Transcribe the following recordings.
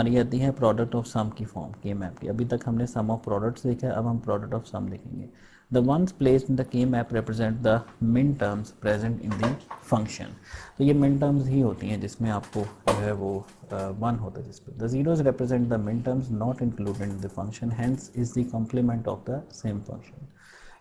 हमारी आती है प्रोडक्ट ऑफ सम की फॉर्म के मैप की। अभी तक हमने सम ऑफ प्रोडक्ट्स देखा है, अब हम प्रोडक्ट ऑफ सम देखेंगे। The ones placed in the के map represent the min terms present in the function. तो ये मिन टर्म्स ही होती हैं जिसमें आपको जो है वो वन होता है जिस पर। The zeros represent the min terms not included in the function, hence is the complement of the same function.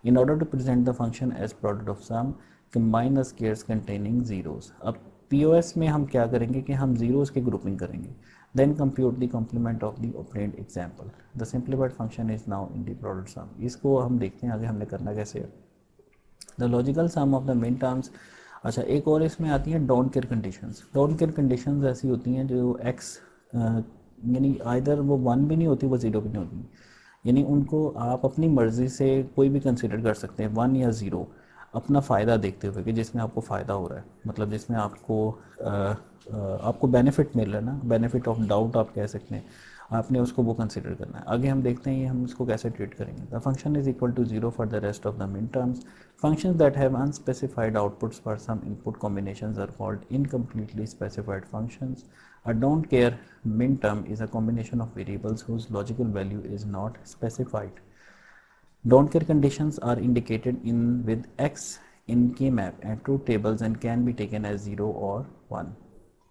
In order to present the function as product of sum, combine the squares containing zeros. अब POS में हम क्या करेंगे कि हम zeros की grouping करेंगे. Then compute the complement of the obtained example. The simplified function is now in the product sum. इसको हम देखते हैं आगे हमने करना कैसे है. The logical sum of the min terms. अच्छा, एक और इसमें आती है don't care conditions. Don't care conditions ऐसी होती हैं जो x यानी आइदर वो वन भी नहीं होती, वो ज़ीरो भी नहीं होती, यानी उनको आप अपनी मर्ज़ी से कोई भी कंसिडर कर सकते हैं, वन या ज़ीरो, अपना फ़ायदा देखते हुए कि जिसमें आपको फ़ायदा हो रहा है, मतलब जिसमें आपको बेनिफिट मिल रहा है ना, बेनिफिट ऑफ डाउट आप कह सकते हैं, आपने उसको वो कंसिडर करना है। आगे हम देखते हैं ये हम इसको कैसे ट्रीट करेंगे। The function is equal to zero for the rest of the min terms. Functions that have unspecified outputs for some input combinations are called incompletely specified functions. A don't care min term is a combination of variables whose logical value is not specified. Don't care conditions are indicated in with x in K map and truth tables and can be taken as 0 or 1.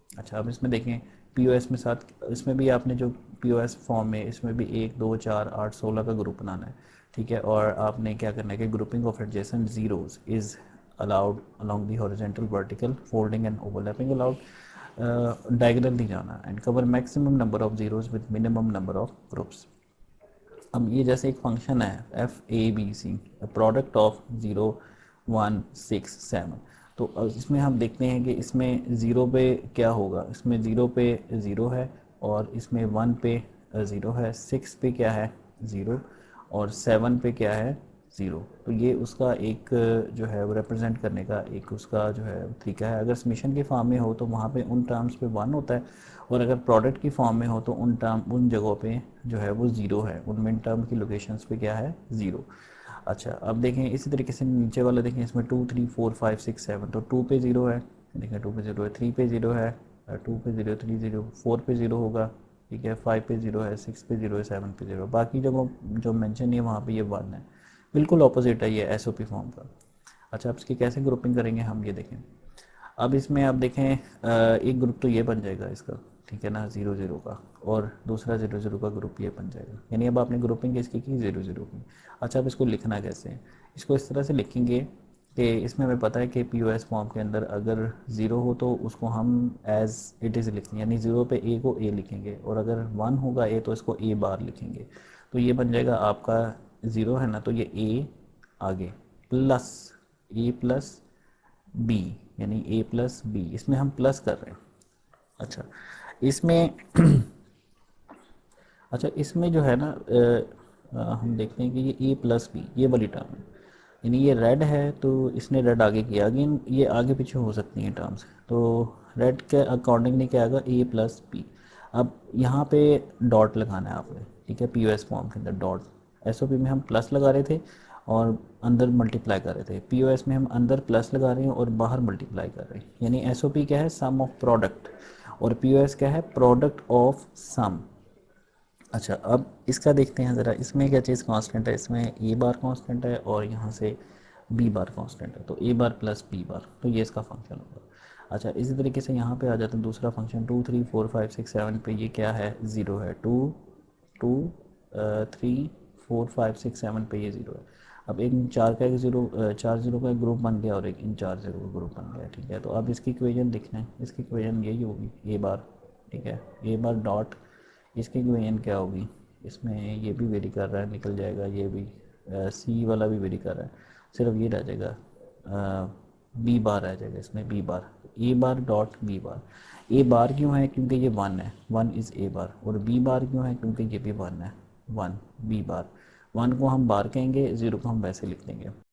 अच्छा, अब इसमें देखें POS में साथ, इसमें भी आपने जो POS फॉर्म में इसमें भी 1 2 4 8 16 का ग्रुप बनाना है, ठीक है। और आपने क्या करना है कि grouping of adjacent zeros is allowed along the horizontal vertical folding and overlapping allowed, diagonal नहीं जाना, and cover maximum number of zeros with minimum number of groups. अब ये जैसे एक फंक्शन है F A B C, product of 0 1 6 7, तो इसमें हम देखते हैं कि इसमें ज़ीरो पे क्या होगा, इसमें ज़ीरो पे ज़ीरो है, और इसमें 1 पे ज़ीरो है, 6 पे क्या है ज़ीरो, और 7 पे क्या है ज़ीरो। तो ये उसका एक जो है वो रिप्रेजेंट करने का एक उसका जो है तरीका है। अगर समीशन की फॉर्म में हो तो वहाँ पे उन टर्म्स पे 1 होता है, और अगर प्रोडक्ट की फॉर्म में हो तो उन जगहों पे जो है वो ज़ीरो है, उन मिन टर्म की लोकेशंस पे क्या है ज़ीरो। अच्छा, अब देखें इसी तरीके से नीचे वाला देखें, इसमें 2 3 4 5 6 7, तो 2 पे ज़ीरो है, देखें 2 पे ज़ीरो है, 3 पे ज़ीरो है, 2 पे ज़ीरो, 3 ज़ीरो, 4 पे ज़ीरो होगा, ठीक है, 5 पे ज़ीरो है, 6 पे ज़ीरो है, 7 पे ज़ीरो, बाकी जगहों जो मेंशन है वहाँ पे ये 1 है। बिल्कुल ऑपोजिट है ये एसओपी फॉर्म का। अच्छा, अब इसकी कैसे ग्रुपिंग करेंगे हम ये देखें। अब इसमें आप देखें एक ग्रुप तो ये बन जाएगा इसका, ठीक है ना, 0 0 का, और दूसरा 0 0 का ग्रुप ये बन जाएगा, यानी अब आपने ग्रुपिंग इसकी की 0 0 की। अच्छा, अब इसको लिखना कैसे है, इसको इस तरह से लिखेंगे कि इसमें हमें पता है कि POS फॉर्म के अंदर अगर ज़ीरो हो तो उसको हम एज इट इज़ लिखेंगे, यानी ज़ीरो पे ए को ए लिखेंगे, और अगर 1 होगा ए तो इसको ए बार लिखेंगे। तो ये बन जाएगा आपका ज़ीरो है ना, तो ये ए आगे प्लस ए प्लस बी, यानी ए प्लस बी, इसमें हम प्लस कर रहे हैं। अच्छा, इसमें अच्छा इसमें जो है ना हम देखते हैं कि ये ए प्लस बी ये वाली टर्म है, यानी ये रेड है तो इसने रेड आगे किया, अगेन ये आगे पीछे हो सकती हैं टर्म्स, तो रेड के अकॉर्डिंगली क्या आएगा ए प्लस बी। अब यहाँ पे डॉट लगाना है आपने, ठीक है, POS फॉर्म के अंदर डॉट। SOP में हम प्लस लगा रहे थे और अंदर मल्टीप्लाई कर रहे थे, POS में हम अंदर प्लस लगा रहे हैं और बाहर मल्टीप्लाई कर रहे हैं, यानी SOP क्या है सम ऑफ प्रोडक्ट, और POS क्या है प्रोडक्ट ऑफ सम। अच्छा, अब इसका देखते हैं ज़रा, इसमें क्या चीज़ कांस्टेंट है, इसमें ए बार कांस्टेंट है और यहाँ से बी बार कांस्टेंट है, तो ए बार प्लस बी बार, तो ये इसका फंक्शन होगा। अच्छा, इसी तरीके से यहाँ पे आ जाता है दूसरा फंक्शन 2 3 4 5 6 7 पे, ये क्या है ज़ीरो है, 2 2 3 4 5 6 7 पे ये ज़ीरो है। अब इन चार का एक ज़ीरो, चार ज़ीरो का एक ग्रुप बन गया और एक इन चार ज़ीरो का ग्रुप बन गया, ठीक है। तो अब इसकी इक्वेशन लिखना है, इसकी इक्वेशन यही होगी ए बार, ठीक है, ए बार डॉट, इसकी इक्वेशन क्या होगी, इसमें ये भी वेरी कर रहा है निकल जाएगा, ये भी सी वाला भी वेरी कर रहा है, सिर्फ ये रह जाएगा बी बार रह जाएगा इसमें, बी बार, ए बार डॉट बी बार। ए बार क्यों है, क्योंकि ये 1 है, 1 इज़ ए बार, और बी बार क्यों है, क्योंकि ये भी 1 है, 1 बी बार। 1 को हम बार कहेंगे, 0 को हम वैसे लिख देंगे।